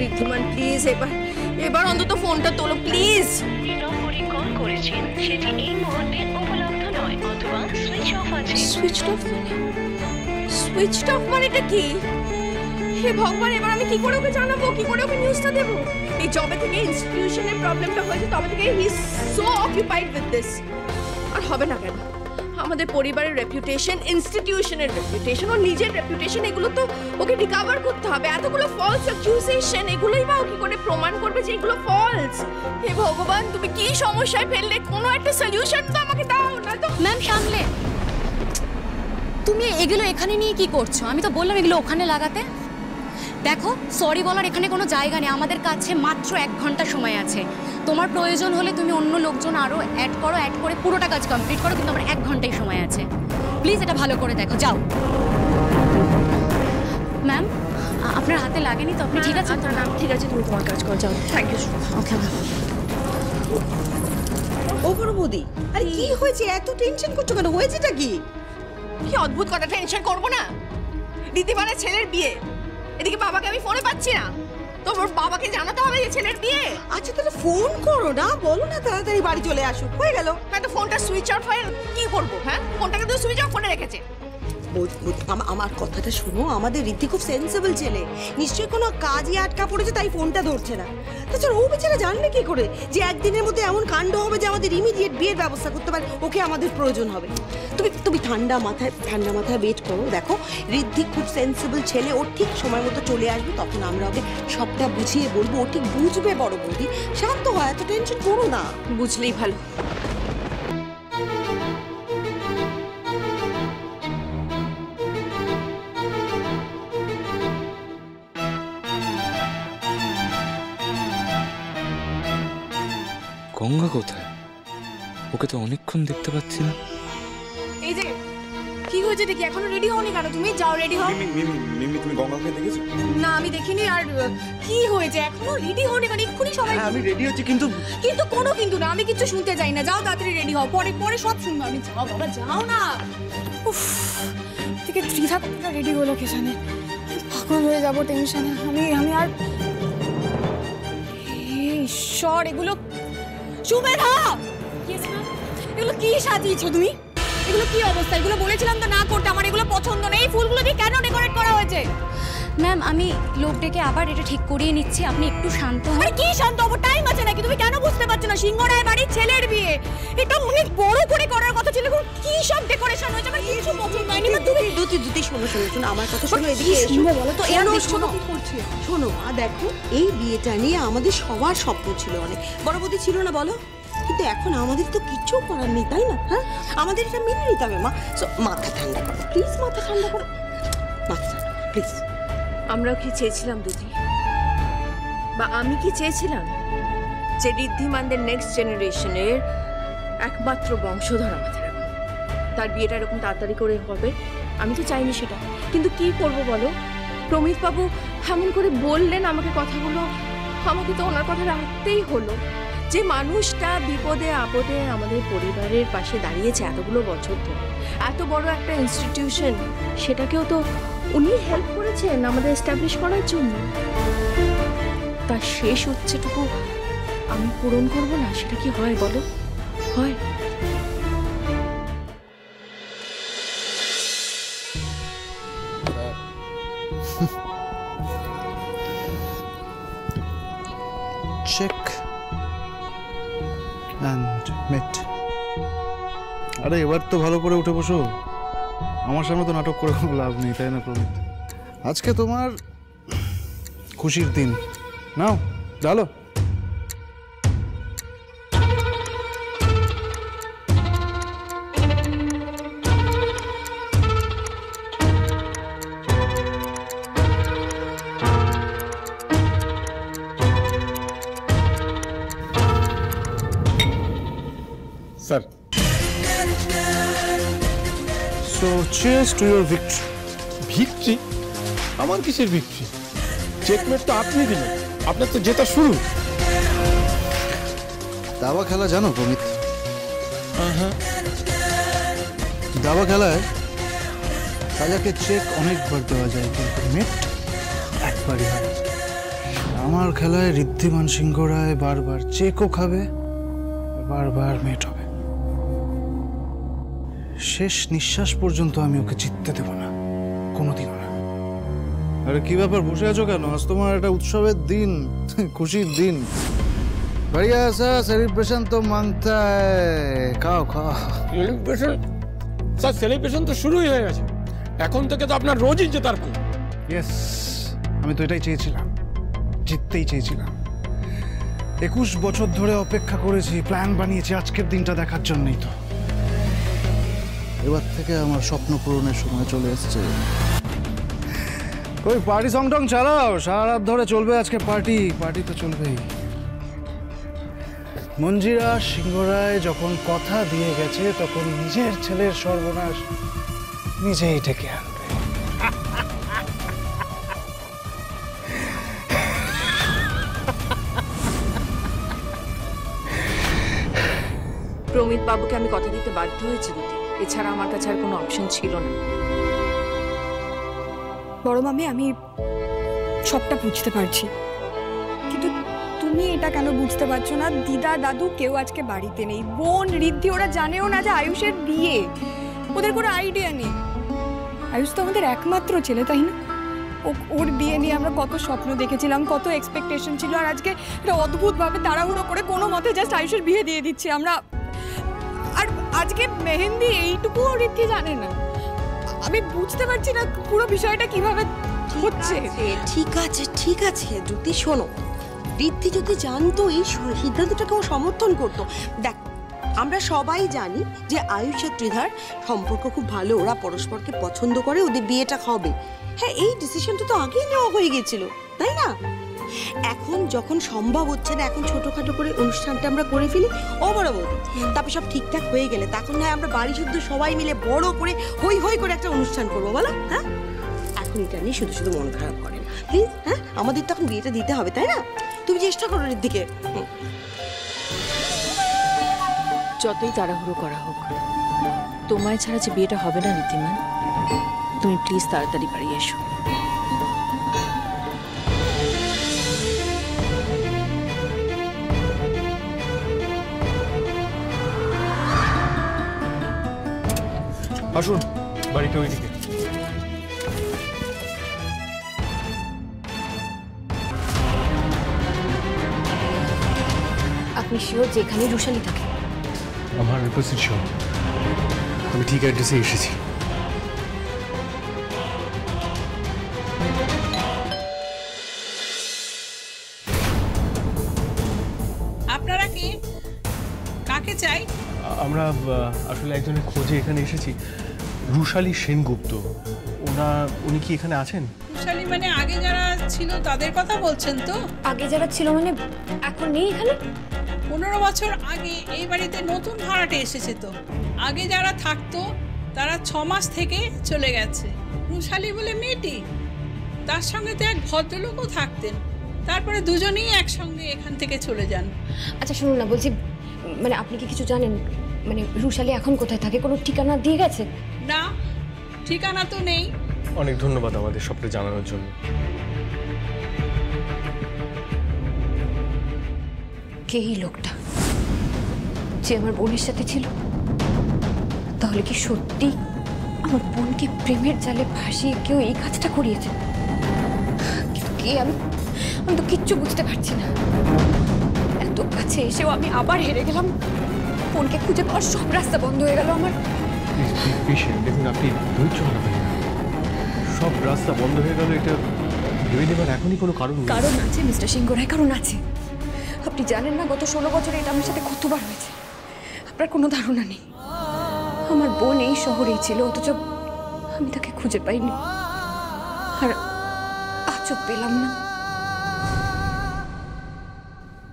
Wriddhiman please এবার অন্তত ফোনটা তোলো প্লিজ। নম্বরে কল করেছেন সেটি এই মুহূর্তে উপলব্ধ নয় অথবা সুইচ অফ আছে। সুইচড অফ মানেটা কি? হে ভগবান, এবার আমি কি করে ওকে জানাবো, কি করে ওকে নিউজটা দেবো? এই জবে থেকে ইনস্টিটিউশনের প্রবলেমটা হয়েছে তবে থেকে he is so occupied with this. আর হবে না কেন? আমাদের পরিবারের রেপুটেশন, ইনস্টিটিউশনের রেপুটেশন, ও নিজের রেপুটেশন, এগুলো তো ওকে রিকভার করতে হবে। এতগুলো ফলস অ্যাকিউজেশন, এগুলোই বা কি করে প্রমাণ করবে যে এগুলো ফলস? হে ভগবান, তুমি কি সমস্যায় ফেললে? কোনো একটা সলিউশন তো আমাকে দাও না তো। ম্যাম সামলে, তুমি এগুলো এখানে নিয়ে কি করছো? আমি তো বললাম এগুলো ওখানে লাগাতে। দেখো, সরি বলার এখানে কোনো জায়গা নেই। আমাদের কাছে মাত্র 1 ঘন্টা সময় আছে। তোমার প্রয়োজন হলে তুমি অন্য লোকজন আরও অ্যাড করে পুরোটা কাজ কমপ্লিট করো, কিন্তু আমার 1 ঘন্টাই সময় আছে। প্লিজ এটা ভালো করে দেখো, যাও। ম্যাম, আপনার হাতে লাগেনি তো? আপনি ঠিক আছে? ঠিক আছে, তুমি তোমার কাজ করো, যাও। Thank you. Okay ma'am. ও বড় বৌদি, আরে কি হয়েছে? এত টেনশন করছো কেন? হয়েছেটা কি? কি অদ্ভুত কথা, টেনশন করবো না? ঋদ্ধিমানের ছেলের বিয়ে, এদিকে বাবাকে আমি ফোনে পাচ্ছি না। তো ওর বাবাকে জানাতে হবে যে ছেলের বিয়ে। আচ্ছা তাহলে ফোন করো না, বলো না তাড়াতাড়ি বাড়ি চলে আসুক, হয়ে গেল। হ্যাঁ, তো ফোনটা সুইচ অফ হয়ে কি করবো? হ্যাঁ, ফোনটাকে তো সুইচ অফ করে রেখেছে। আমার কথাটা শোনো, আমাদের ঋদ্ধি খুব সেন্সিবল ছেলে, নিশ্চয়ই কোনো কাজই আটকা পড়েছে তাই ফোনটা ধরছে না। তাছাড়া ও বেচারা জানবে কি করে যে একদিনের মধ্যে এমন কাণ্ড হবে যে আমাদের ইমিডিয়েট বিয়ের ব্যবস্থা করতে পারে? ওকে আমাদের প্রয়োজন হবে। তুমি ঠান্ডা মাথায় ওয়েট করো। দেখো, ঋদ্ধি খুব সেন্সিবল ছেলে, ও ঠিক সময় মতো চলে আসবে, তখন আমরা ওকে সবটা বুঝিয়ে বলবো, ও ঠিক বুঝবে। বড় বৌদি শান্ত হয়, এত টেনশন করো না। বুঝলেই ভালো। গঙ্গা কোথায়? ওকে তো অনেকক্ষণ দেখতে পাচ্ছি না। এই যে কি হয়েছে, এটা কি এখনো রেডি হওনি কেন? তুমি যাও, রেডি হও। মিমি, তুমি গঙ্গাকে দেখেছো? না, আমি দেখিনি। আর কি হয়েছে, এখনো রেডি হওনি কেন? এক্ষুনি সবাই। আমি রেডি হচ্ছি, কিন্তু কোনো কিন্তু না, আমি কিছু শুনতে চাই না। যাও তাড়াতাড়ি রেডি হও, পরে সব শুনবো আমি। যাও বাবা, যাও না। উফ, থেকে ত্রিধা কতটা রেডি হলো কে জানে। পাগল হয়ে যাবো টেনশনে। আমি আর ঈশ্বর, এগুলো সুমেধা, এগুলো কি সাজিয়েছো তুমি? এগুলো কি অবস্থা? এগুলো বলেছিলাম তো না করতে, আমার এগুলো পছন্দ নেই। এই ফুলগুলো দিয়ে কেন ডেকোরেট করা হয়েছে? ম্যাম, আমি লোক ডেকে আবার এটা ঠিক করিয়ে নিচ্ছি, আপনি একটু শান্ত হন। আরে কি শান্ত হবো? টাইম আছে নাকি? তুমি কেন বুঝতে পারছো না? সিংহরায় বাড়ির ছেলের বিয়ে, এটা অনেক বড় করে করার কথা ছিল। কি সব ডেকোরেশন হয়েছে, আমার কিছু পছন্দ হয়নি। দুটি শোনো, আমার কথা শোনো, এদিকে এসো। বলো তো, শোনো, শোনো মা, দেখো এই বিয়েটা নিয়ে আমাদের সবার স্বপ্ন ছিল অনেক। বড় বৌদি ছিল না বলো? কিন্তু এখন আমাদের তো কিচ্ছু করার নেই, তাই না? হ্যাঁ, আমাদের এটা মেনে নিতে হবে মা। মাথা ঠান্ডা করো প্লিজ, মাথা ঠান্ডা করো, মাথা ঠান্ডা প্লিজ। আমরাও কি চেয়েছিলাম দিদি, বা আমি কি চেয়েছিলাম যে ঋদ্ধিমানদের নেক্সট জেনারেশনের একমাত্র বংশধর আমাদের এখন, তার বিয়েটা এরকম তাড়াতাড়ি করে হবে? আমি তো চাইনি সেটা। কিন্তু কি করব বলো, প্রমিত বাবু এমন করে বললেন আমাকে কথাগুলো, আমাকে তো ওনার কথা রাখতেই হলো। যে মানুষটা বিপদে আপদে আমাদের পরিবারের পাশে দাঁড়িয়েছে এতগুলো বছর ধরে, এত বড় একটা ইনস্টিটিউশন, সেটাকেও তো উনি হেল্প করেছেন আমাদের এস্টাবলিশ করার জন্য। তার শেষ হচ্ছেটুকু আমি পূরণ করব না, সেটা কি হয় বলো? হয়? চেক অ্যান্ড মেট। আরে এবার তো ভালো করে উঠে বসো, আমার সামনে তো নাটক করে কোনো লাভ নেই, তাই না প্রমিত? আজকে তোমার খুশির দিন, নাও ডালো। Sir, So cheers to your victory. Victory? আমার কিসের ভিক্টরি? চেকমেট তো আপনি দিলেন, আপনার তো জেতা শুরু। দাবা খেলা জানো প্রমিত? দাবা খেলায় রাজাকে চেক অনেকবার দেওয়া যায়, কিন্তু মেট একবারই হয়। আমার খেলায় ঋদ্ধিমান সিংহ রায় বারবার চেকও খাবে, বারবার মেট হবে। শেষ নিঃশ্বাস পর্যন্ত আমি ওকে জিততে দেব না, কোনোদিনও না। আরে কি ব্যাপার, বসে আছো কেন? আজ তোমার একটা উৎসবের দিন, খুশির দিন। बढ़िया सा सेलिब्रेशन तो मांगता है, খাও খাও। সেলিব্রেশন স্যার, সেলিব্রেশন তো শুরুই হয়ে গেছে। এখন থেকে তো আপনার রোজই জেতার পালা। ইয়েস, আমি তো এটাই চেয়েছিলাম, জিততেই চেয়েছিলাম। 21 বছর ধরে অপেক্ষা করেছি, প্ল্যান বানিয়েছি আজকের দিনটা দেখার জন্যই তো। এবার থেকে আমার স্বপ্ন পূরণের সময় চলে এসেছে। ওই পার্টি সং টং চালাও, সারা রাত ধরে চলবে আজকে পার্টি। পার্টি তো চলবেই। মঞ্জিরা সিংহ রায় যখন কথা দিয়ে গেছে, তখন নিজের ছেলের সর্বনাশ নিজেই ডেকে আনবে। প্রমিত বাবুকে আমি কথা দিতে বাধ্য হয়েছি দুটি, এছাড়া আমার কাছে আর কোনো অপশন ছিল না। বড় মামি, আমি সবটা বুঝতে পারছি, কিন্তু তুমি এটা কেন বুঝতে পারছো না? দিদা দাদু কেউ আজকে বাড়িতে নেই, বোন ঋদ্ধি ওরা জানেও না যে আয়ুষের বিয়ে, ওদের কোনো আইডিয়া নেই। আয়ুষ তো আমাদের একমাত্র ছেলে, তাই না? ওর বিয়ে নিয়ে আমরা কত স্বপ্ন দেখেছিলাম, কত এক্সপেকটেশন ছিল, আর আজকে এটা অদ্ভুতভাবে তাড়াহুড়ো করে কোনো মতে জাস্ট আয়ুষের বিয়ে দিয়ে দিচ্ছি আমরা। আর আজকে মেহেন্দি, এইটুকুও ঋদ্ধি জানে না। আমি বুঝতে পারছি না পুরো বিষয়টা কিভাবে হচ্ছে। ঠিক আছে ঠিক আছে জ্যোতি, শোনো, ঋদ্ধি যদি জানতো এই সিদ্ধান্তটাকে ও সমর্থন করতো। দেখ, আমরা সবাই জানি যে আয়ুষ আর ত্রিধার সম্পর্ক খুব ভালো, ওরা পরস্পরকে পছন্দ করে, ওদের বিয়েটা হবে। হ্যাঁ, এই ডিসিশনটা তো আগেই নেওয়া হয়ে গেছিল, তাই না? এখন যখন সম্ভব হচ্ছে না, এখন ছোটখাটো করে অনুষ্ঠানটা আমরা করে ফেলি, বড় বৌদি, তারপর সব ঠিকঠাক হয়ে গেলে তখন হয় আমরা বাড়ি শুদ্ধ সবাই মিলে বড় করে হই হই করে একটা অনুষ্ঠান করবো, বলো? হ্যাঁ, এখন এটা নিয়ে শুধু শুধু মন খারাপ করে না প্লিজ। হ্যাঁ, আমাদের তো এখন বিয়েটা দিতে হবে, তাই না? তুমি চেষ্টা করো ঋদ্ধিকে। যতই তাড়াহুড়ো করা হোক, তোমায় ছাড়া যে বিয়েটা হবে না ঋদ্ধিমান, তুমি প্লিজ তাড়াতাড়ি বাড়ি এসো। আসুন, বাড়িতে ওইদিকে। আপনি শিওর যেখানে রুশালি থাকে? আমার 100% শিওর, আমি ঠিক অ্যাড্রেসে এসেছি। আপনারা কি, কাকে চাই? আমরা আসলে একজনের খোঁজে এখানে এসেছি, রুশালী সেনগুপ্ত। উনি কি এখানে আছেন? রুশালী মানে আগে যারা ছিল তাদের কথা বলছেন তো? আগে যারা ছিল মানে এখন নেই এখানে? 15 বছর আগে এই বাড়িতে নতুন ভাড়াটে এসেছে তো। আগে যারা থাকতো তারা 6 মাস থেকে চলে গেছে। রুশালী বলে মেয়েটি, তার সঙ্গে তো এক ভদ্রলোকও থাকতেন, তারপরে দুজনেই একসঙ্গে এখান থেকে চলে যান। আচ্ছা শুনুন না, বলছি মানে আপনি কি কিছু জানেন, মানে রুশালী এখন কোথায় থাকে? কোনো ঠিকানা দিয়ে গেছে? না, ঠিকানা তো নেই। অনেক ধন্যবাদ আমাদের সবটা জানানোর জন্য। কে এই লোকটা যে আমার বোনের সাথে ছিল? তাহলে কি সত্যি আমার বোনকে প্রেমের জালে ভাসিয়ে কেউ এই কাজটা করিয়েছে? কিন্তু কে, আমি তো কিচ্ছু বুঝতে পারছি না। এত কাছে এসেও আমি আবার হেরে গেলাম। বোনকে খুঁজে পাওয়ার সব রাস্তা বন্ধ হয়ে গেল আমার। দেখুন, আপনি ধৈর্য হারাবেন না। সব রাস্তা বন্ধ হয়ে গেল, এটা ভেবে নেবার এখনই কোনো কারণ নেই। কারণ আছে মিস্টার সিংহ রায়, কারণ আছে। আপনি জানেন না গত 16 বছরে এটা আমার সাথে কতবার হয়েছে? আপনার কোনো ধারণা নেই। আমার বোন এই শহরেই ছিল, অথচ আমি তাকে খুঁজে পাইনি, আর আজও পেলাম না।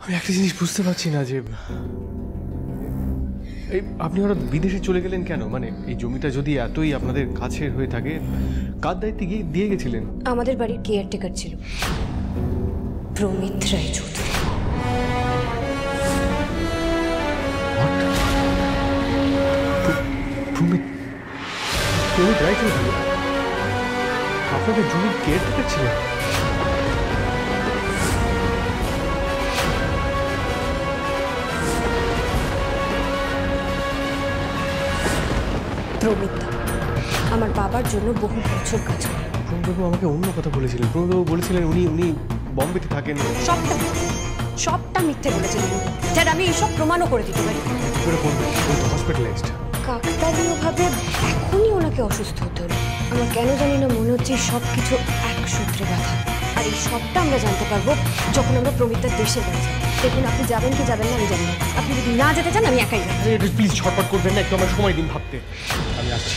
আমি একটা জিনিস বুঝতে পারছি না যে এই আপনি হঠাৎ বিদেশে চলে গেলেন কেন? মানে এই জমিটা যদি এতই আপনাদের কাছের হয়ে থাকে, কার দায়িত্বে গিয়ে দিয়ে গেছিলেন? আমাদের বাড়ির কেয়ারটেকার ছিল প্রমিত রায় চৌধুরী। প্রমিত রায় চৌধুরী আপনাদের জমির কেয়ারটেকার ছিলেন? প্রমিতা আমার বাবার জন্য বহু বছর কাজ করে। প্রণববাবু আমাকে অন্য কথা বলেছিলেন। প্রণববাবু বলেছিলেন উনি বম্বেতে থাকেন। সবটা মিথ্যে বলেছিলেন, যার আমি এইসব প্রমাণও করে দিতে পারি। কি করে বলবেন? উনি তো হসপিটালাইজড। কাকতালীয়ভাবে এখনই ওনাকে অসুস্থ হতে হলো। আমার কেন জানি না মনে হচ্ছে সব কিছু এক সূত্রে বাঁধা। আর এই সবটা আমরা জানতে পারবো যখন আমরা প্রমিতার দেশে বাড়ি যাব। দেখুন, আপনি যাবেন কি যাবেন না আমি জানি না। আপনি যদি না যেতে চান আমি একাই যাবো। প্লিজ ছটপট করবেন না, একটু আমার সময় দিন ভাবতে। আমি আসছি।